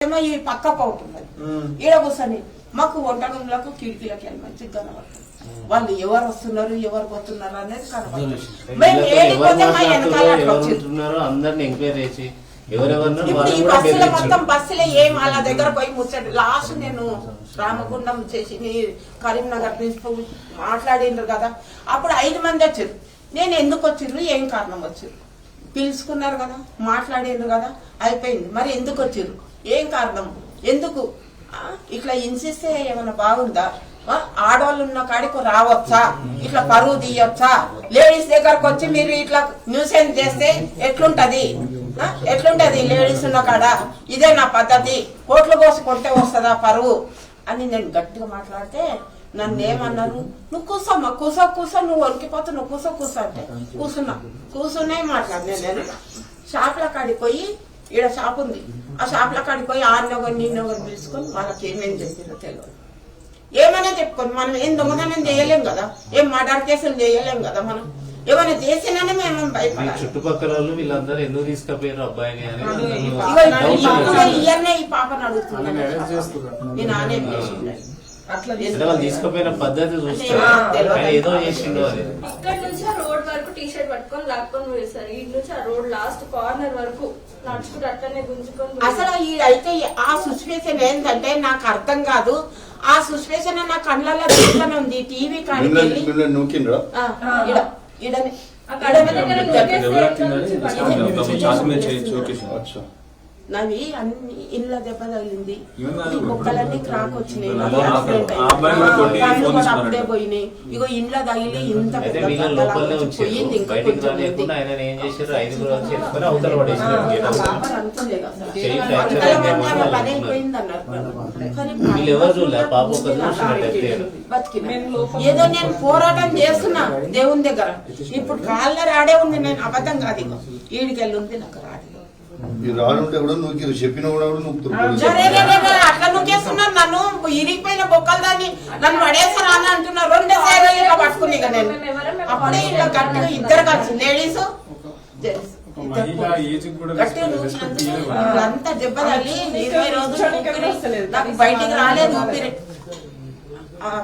ఏమో ఈ పక్కకు అవుతున్నది ఈడ కూర్చొని మాకు వంట రూమ్లకు కిటికీలకి వెళ్ళి మంచిగా కనబడుతుంది. వాళ్ళు ఎవరు వస్తున్నారు ఎవరు పోతున్నారు అనేది కనబడుతుంది. అందరిని ఎంక్వైరీ చేసి ఈ బస్సులో మొత్తం బస్సులో ఏం వాళ్ళ దగ్గర పోయి ముచ్చండి. లాస్ట్ నేను రామగుండం చేసి కరీంనగర్ ప్రిన్సిపల్ మాట్లాడిండ్రు కదా, అప్పుడు 5 మంది వచ్చారు. నేను ఎందుకు వచ్చిర్రు, ఏం కారణం వచ్చారు, పిలుచుకున్నారు కదా, మాట్లాడిండ్రు కదా, అయిపోయింది. మరి ఎందుకు వచ్చిర్రు, ఏం కారణం, ఎందుకు ఇట్లా హింసిస్తే ఏమన్నా బాగుందా? ఆడవాళ్ళు ఉన్న కాడికి రావచ్చా, ఇట్లా పరువు తీయొచ్చా? లేడీస్ దగ్గరకు వచ్చి మీరు ఇట్లా న్యూసెన్స్ చేస్తే ఎట్లుంటది, ఎట్లుంటది? లేడీస్ ఉన్న కాడ ఇదే నా పద్ధతి, కోట్లు కోసి కొట్టే వస్తుందా పరువు అని నేను గట్టిగా మాట్లాడితే నన్ను ఏమన్నారు, నువ్వు కూర్చోమ్మా, కూర్చో నువ్వు వణికిపోతావు, నువ్వు కూర్చో అంటే కూర్చునే మాట్లాడినా. నేను షాప్ల కాడికి పోయి, ఈడ షాప్ ఉంది, ఆ షాప్ల కాడికి పోయి ఆరినొకరు నిన్నొకరు పిలుచుకొని వాళ్ళకి ఏమేమి చేసిరో తెలియదు. ఏమైనా చెప్పుకొని మనం ఏం దొంగతనం చేయలేం కదా, ఏం మర్డర్ కేసులు చేయలేం కదా. మనం ఏమైనా చేసినానే మేము భయపడాలి. చుట్టుపక్కల వాళ్ళు వీళ్ళందరూ ఎందుకు తీసుకుపోయారు అబ్బాయిని ఇయర్నే ఈ పాపను అడుగుతున్నాను. నేను ఆనే వాళ్ళు తీసుకుపోయిన పద్ధతి చూస్తే ఏదో చేసిండు. అది ఇక్కడ నుంచి ఆ రోడ్ వరకు టీ షర్ట్ పట్టుకొని లాక్కొని వేస్తారు, ఇటు నుంచి ఆ రోడ్ లాస్ట్ కార్నర్ వరకు నడుచుకుంటూ అట్లనే గుంజుకొని. అసలు ఈడైతే ఆ సిచ్యువేషన్ ఏంటంటే నాకు అర్థం కాదు. ఆ సిచ్యువేషన్ నా కళ్ళల్లో చూస్తూనే ఉంది. టీవీ కాడికి నవి అన్ని ఇళ్ళ దెబ్బ తగిలింది, మొక్కలన్నీ క్రాక్ వచ్చినాయి, అప్పుడే పోయినాయి. ఇగో ఇండ్ల తగిలి ఇంత పోయింది. ఇంకా పని అయిపోయింది అన్నారు. ఏదో నేను పోరాటం చేస్తున్నా దేవుని దగ్గర. ఇప్పుడు కాళ్ళ రాడే ఉంది, నేను అబద్ధం కాదు. ఇగో ఈడికెళ్ళి ఉంది నాకు రాడి. అట్లా నొక్కేస్తున్నారు నన్ను, ఇరిగిపోయిన బొక్కలు దాన్ని నన్ను పడేసారా అని అంటున్నారు. 2 సార్లు పట్టుకుని ఇక నేను అప్పుడే ఇలా గట్టిగా ఇద్దరు కలిసి లేడీస్ అంతా దెబ్బ తల్లి 20 రోజులు నాకు బయటికి రాలేదు ఊపిరి.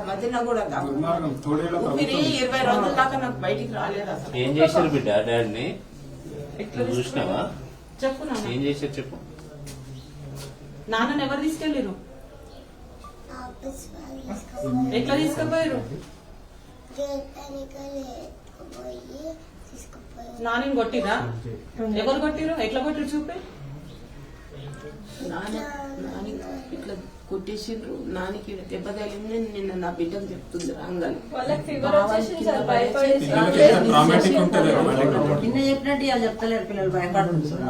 మధ్యన కూడా ఊపిరి 20 రోజుల దాకా నాకు బయటికి రాలేదు. అసలు ఏం చేశారు బిడ్డ డాడీని చూసినావా? చెప్పు ఏం చేశారు చెప్పు. నాన్నని ఎవరు తీసుకెళ్ళారు, ఎట్లా తీసుకుపోయారు? నాని కొట్టిరా? ఎవరు కొట్టిరు, ఎట్లా కొట్టిరు చూపే. నాని ఇట్లా కొట్టేసిండ్రు, నానికి దెబ్బ తగిలింది. నిన్న నా బిడ్డను చెప్తుంది రాంగల్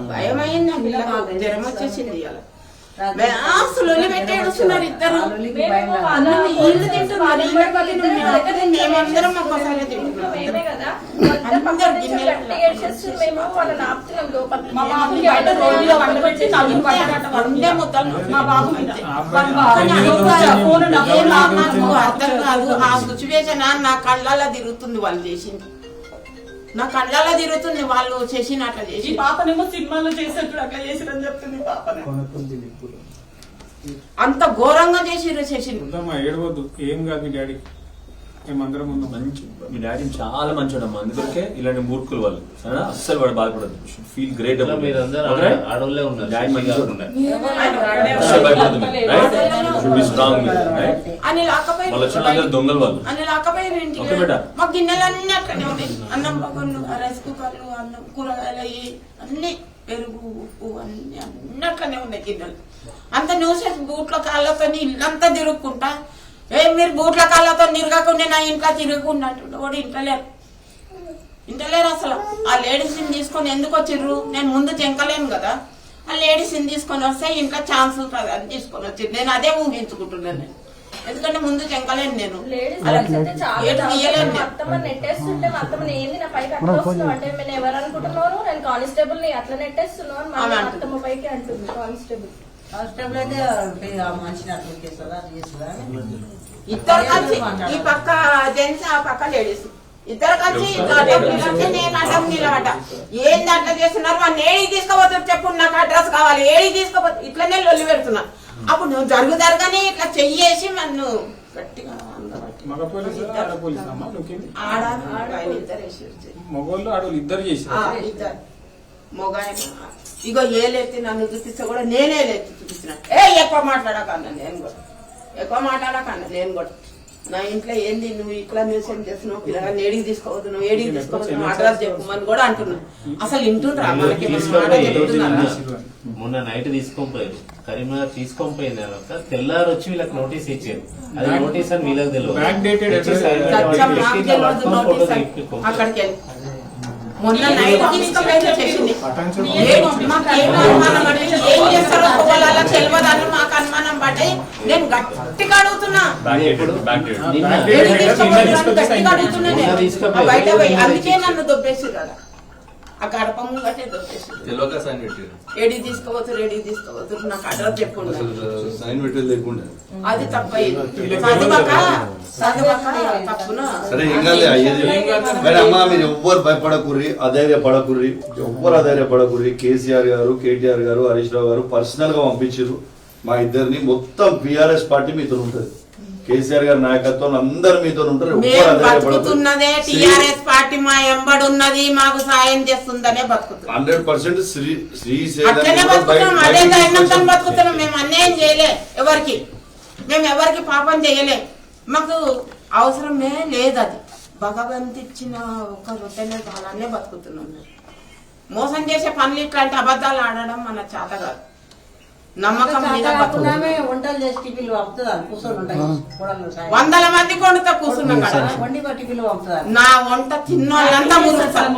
భయమైంది. నా పిల్లలకు జ్వరం వచ్చేసింది. ఇవాళ లొల్లి పెట్టి ఏడుస్తున్నారు ఇద్దరు. ఇల్లు తింటున్నారు, మేమందరం ఒక్కసారి అర్థం కాదు. ఆ సిచ్యువేషన్ నా కళ్ళల్లో తిరుగుతుంది. వాళ్ళు చేసింది నా కళ్ళల్లో తిరుగుతుంది. వాళ్ళు చేసిన అట్లా చేసి పాపనేమో సినిమాలో చేసేట్టు అట్లా చేసిరని చెప్తుంది. పాపనే అంత ఘోరంగా చేసిండ్రు. ఏడవద్దు, ఏం కాదు. మీ డాడీ మేమందరం ముందు మంచి, మీ డాడీ చాలా మంచివాడమ్మా. అందుకే ఇలాంటి మూర్ఖులు వాళ్ళు అస్సలు వాడు బాధపడదు. Feel great. ఆడోళ్ళే ఉన్నారు, డాడీ మంచిగా దొంగలు వాళ్ళు అని లాకపోయిన ఇంటికి మా గిన్నెలన్నీ అట్లనే ఉన్నాయి. అన్నం పక్కలు, రైస్ కుక్కర్లు, అన్నం కూరగాయలు అన్ని, పెరుగు, ఉప్పు అన్ని అన్నట్లనే ఉన్నాయి గిన్నెలు. అంత న్యూసెన్స్ బూట్ల కాళ్ళతో ఇల్లంతా తిరుగుకుంటా. మీరు బూట్ల కాళ్ళతో తిరగకుండా నా ఇంట్లో తిరగకుండా అంటుండే. వాడు ఇంట్లో లేరు అసలు. ఆ లేడీస్ ని తీసుకొని ఎందుకు వచ్చిర్రు? నేను ముందు చెంకలేను కదా. ఆ లేడీస్ ని తీసుకొని వస్తే ఇంట్లో ఛాన్స్ ఉంటుంది అని తీసుకొని వచ్చింది. నేను అదే ఊహించుకుంటున్నాను. నేను ఎందుకంటే ముందు చెంకలేను, నేను నెట్టేస్తుంటే అత్తమ్మ ఏంది నా పైకి అట్లా వస్తున్నావు అంటే నేను ఎవరు అనుకుంటున్నాను, నేను కానిస్టేబుల్ ని అట్లా నెట్టేస్తున్నాను అత్తమ్మ పైకి అంటుంది. కానిస్టేబుల్ అయితే ఇద్దరు కలిసి, ఈ పక్క జెంట్స్ ఆ పక్క లేడీస్ ఇద్దరు కలిసి నేను అడ్డం నిలబడ్డా. ఏంది అట్లా చేస్తున్నారు, వాళ్ళు ఏడికి తీసుకోపోతారు చెప్పు, నాకు అడ్రస్ కావాలి, ఏడికి తీసుకోపోతే ఇట్లనే లొల్లి పెడుతున్నా. అప్పుడు నువ్వు జరగని ఇట్లా చెయ్యేసి నన్ను గట్టిగా మగ పోలీసు ఆడ పోలీసు అమ్మా నొక్కింది. మగోళ్ళు ఆడవాళ్ళు ఇద్దరు చేశారు. ఇద్దరు మొగ ఇగో ఏలెత్తి నన్ను చూపిస్తే కూడా నేనే లేచి చూపించిన. ఎక్కువ మాట్లాడకన్నా నేను కూడా, ఎక్కువ మాట్లాడకన్నా నేను కూడా. నా ఇంట్లో ఏంది నువ్వు ఇట్లా న్యూసెన్స్ చేస్తున్నావు, పిల్లగాన్ని ఏడికి తీసుకోవద్దు, నువ్వు ఏడికి తీసుకోవద్దు, అడ్రస్ చెప్పమని కూడా అంటున్నా. అసలు ఇంటుండ్రా మనకి చెప్తున్నారా? మొన్న నైట్ తీసుకొని పోయారు, కరీంనగర్ తీసుకొని పోయిన తర్వాత తెల్లారు వచ్చి వీళ్ళకి నోటీస్ ఇచ్చారు. అది నోటీస్ అని వీళ్ళకి తెలియదు. అక్కడికి వెళ్ళి మొన్న నైట్ తీసుకుపోయింది చేసింది. మాకేం అనుమానం అంటే ఏం చేస్తారో పోవాలా తెలియదని మాకు అనుమానం పడ్డాయి. నేను గట్టిగా అడుగుతున్నా, గట్టిగా అడుగుతున్నా నేను బయట పోయి. అందుకే నన్ను దొబ్బేసి కదా, ఆ గడప ముంగటే దొబ్బేసి. ఏడి తీసుకోవచ్చు, రెడీ తీసుకోవచ్చు, నాకు అడ్రస్ చెప్పుండే. అది తప్పయింది, అమ్మా మీరు ఎవ్వరు భయపడకుర్రి, అధైర్యపడకుర్రి, ఎవ్వరు అధైర్యపడకుర్రి. కేసీఆర్ గారు, కేటీఆర్ గారు, హరీష్ రావు గారు పర్సనల్ గా పంపించారు మా ఇద్దరిని. మొత్తం బీఆర్ఎస్ పార్టీ మీతో ఉంటది, కేసీఆర్ గారి నాయకత్వం అందరు మీతో ఉంటారు. బతుకుతున్నదే టీఆర్ఎస్ పార్టీ మా ఎంబడున్నది, మాకు సాయం చేస్తుందనే బతుకుతున్నాం. 100% అట్లనే బతుకుతున్నాం, అదే ధైర్యంతో బతుకుతున్నాం. మేము అన్యాయం చేయలే ఎవరికి, మేము ఎవరికి పాపం చేయలే, మాకు అవసరమే లేదు. అది భగవంతు ఇచ్చిన ఒక రొట్టెనే చాలానే బతుకుతున్నాం. మోసం చేసే పనులు ఇట్లాంటి అబద్ధాలు ఆడడం మన చేత కాదు. నమ్మకం మీద వంటలు చేసి టిఫిన్లు పంపుతుందా, కూర్చొని ఉంటాయి 100 మంది కొండతో కూర్చున్నాం కదా. వండి టిఫిన్లు పంపుతుందా? నా వంట తిన్నోళ్ళంతా మురుగుతారు,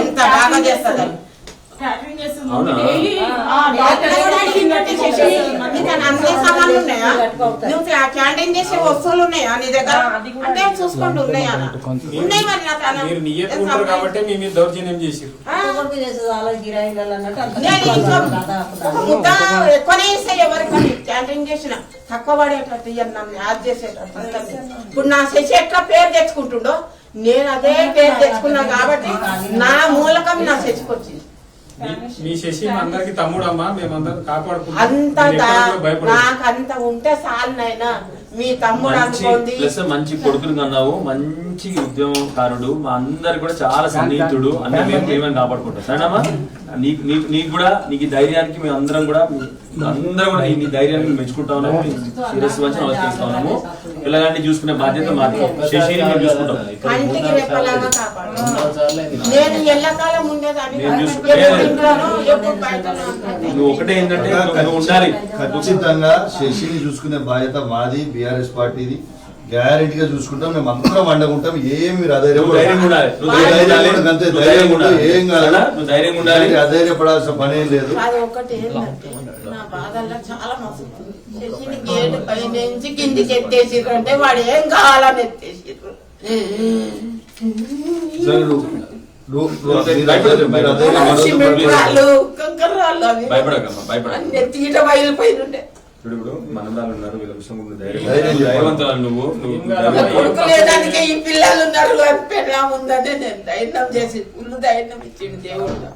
ఎంత బాగా చేస్తుంది. అన్ని సామాన్లు ఉన్నాయా, నువ్వు క్యాంటీన్ చేసే వస్తువులు ఉన్నాయా నీ దగ్గర అంటే చూసుకుంటూ ఉన్నాయా? ఉన్నాయి మరి కాబట్టి మీ మీద దౌర్జన్యం చేసారు. ఎక్కువనే ఇస్తాయి ఎవరికి, క్యాంటీన్ చేసిన తక్కువ పడేటట్టు నన్ను యాడ్ చేసేటట్టు. ఇప్పుడు నా శశి ఎట్లా పేరు తెచ్చుకుంటుండో నేను అదే పేరు తెచ్చుకున్నా కాబట్టి నా మూలకం నా శశికొచ్చింది. మీ శశి అందరికి తమ్ముడు అమ్మా, మేమందరం కాపాడుకుంటాం. నాకంత ఉంటే చాలునైనా మీ తమ్ముడు అనుకోండి. మంచి కొడుకులు కన్నావు, మంచి ఉద్యమకారుడు, మా అందరు కూడా చాలా సన్నిహితుడు, అన్ని మేము కాపాడుకుంటాం. సరేనమ్మా, నీకు కూడా నీకు ధైర్యానికి మేము అందరం కూడా నీ ధైర్యాన్ని మెచ్చుకుంటా ఉన్నాము, సీరియస్ వచ్చి ఆలోచిస్తా ఉన్నాము. పిల్లగాన్ని చూసుకునే బాధ్యత మాది, శశిని మేము చూసుకుంటాం. కంటికి రెప్పలాగా కాపాడు. నేను ఎల్లకాలం ఉండేదాన్ని. నువ్వు ఒకటే ఏంటంటే నువ్వు ఉండాలి. ఖచ్చితంగా శశిని చూసుకునే బాధ్యత మాది, బీఆర్ఎస్ పార్టీది. గ్యారెంటీగా చూసుకుంటాం, మేము అందరం వండుకుంటాం. ఏమి అధైర్యపడాల్సిన పని ఏం లేదు. ఒకటి ఏంటంటే నా బాధల్లో చాలా మస్తు శశిని గేటు పై నుంచి కిందికి ఎత్తేసిర్రు అంటే వాడు ఏం కావాలని ఎత్తేసిర్రు. తీట బయలుపోయిండే కొడుకు లేదానికే ఈ పిల్లలు ఉన్నారు, పెళ్ళా ఉందని నేను ధైర్యం చేసి ఫుల్ ధైర్యం ఇచ్చిండు దేవుడు.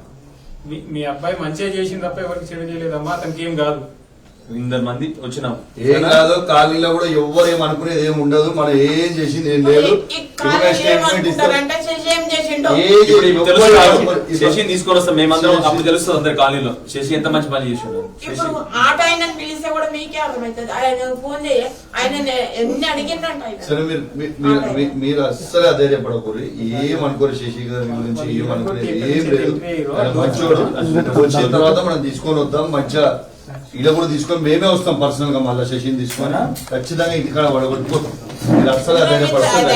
మీ అబ్బాయి మంచిగా చేసింది తప్ప ఎవరికి చెడు చేయలేదమ్మా, అతనికి ఏం కాదు. 100 మంది వచ్చినాం, ఏం కాదు. ఖాళీలో కూడా ఎవ్వరు ఏం అనుకునేది ఏమి ఉండదు. మనం ఏం చేసింది ఏం లేదు. శశి తీసుకొని వస్తాం మేమందరం, అప్పుడు తెలుస్తుంది అందరు కాలనీలో శశి ఎంత మంచి పని చేసిండు. ఇప్పుడు ఆట ఆయన పిలిస్తే కూడా మీకే అర్థమవుతుంది. ఆయన ఫోన్ చేయ ఆయన ఎన్ని అడిగిందంట. సరే మీరు అస్సలు అధైర్యపడకూడదు, ఏమనుకోరు. శశి గారి గురించి ఏమనుకునేది ఏం లేదు. మంచోడు. వచ్చిన తర్వాత మనం తీసుకొని వద్దాం మంచిగా. ఇలా కూడా తీసుకొని మేమే వస్తాం పర్సనల్ గా, మళ్ళీ శశిని తీసుకొని ఖచ్చితంగా ఇంటికాడ పడగొట్టుకోతాం. మీరు అస్సలు అధైర్యపడతారు.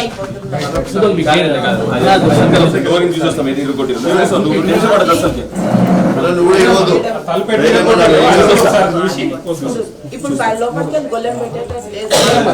ఇప్పుడు లోపలికి గొల్లెం పెట్టేటట్టు లేదు.